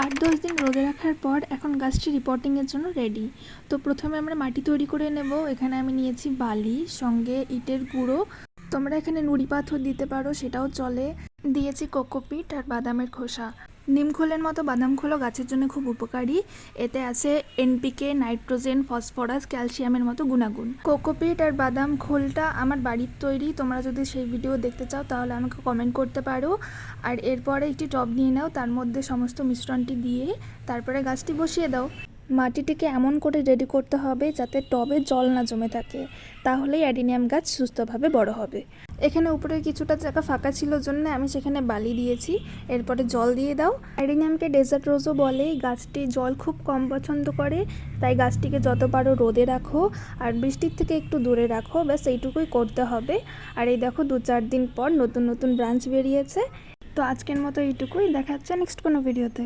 8-10 দিন রোদে রাখার পর এখন গাছটি রিপোর্টিংয়ের জন্য রেডি। তো প্রথমে আমরা মাটি তৈরি করে নেব। এখানে আমি নিয়েছি বালি, সঙ্গে ইটের গুঁড়ো, তোমরা এখানে নুড়ি পাথর দিতে পারো, সেটাও চলে। দিয়েছি কোকোপিট আর বাদামের খোসা। নিম খোলের মতো বাদাম খোলও গাছের জন্য খুব উপকারী। এতে আছে এনপিকে, নাইট্রোজেন, ফসফরাস, ক্যালসিয়ামের মতো গুণাগুণ। কোকোপিট আর বাদাম খোলটা আমার বাড়ির তৈরি। তোমরা যদি সেই ভিডিও দেখতে চাও তাহলে আমাকে কমেন্ট করতে পারো। আর এরপরে একটি টব নিয়ে নাও, তার মধ্যে সমস্ত মিশ্রণটি দিয়ে তারপরে গাছটি বসিয়ে দাও। মাটিটিকে এমন করে রেডি করতে হবে যাতে টবে জল না জমে থাকে, তাহলেই অ্যাডিনিয়াম গাছ সুস্থভাবে বড় হবে। এখানে উপরে কিছুটা জায়গা ফাঁকা ছিল জন্য আমি সেখানে বালি দিয়েছি। এরপরে জল দিয়ে দাও। অ্যাডিনিয়ামকে ডেজার্ট রোজও বলে। গাছটি জল খুব কম পছন্দ করে, তাই গাছটিকে যত পারো রোদে রাখো আর বৃষ্টির থেকে একটু দূরে রাখো, ব্যাস এইটুকুই করতে হবে। আর এই দেখো 2-4 দিন পর নতুন নতুন ব্রাঞ্চ বেরিয়েছে। তো আজকের মতো এইটুকুই, দেখা হচ্ছে নেক্সট কোনো ভিডিওতে।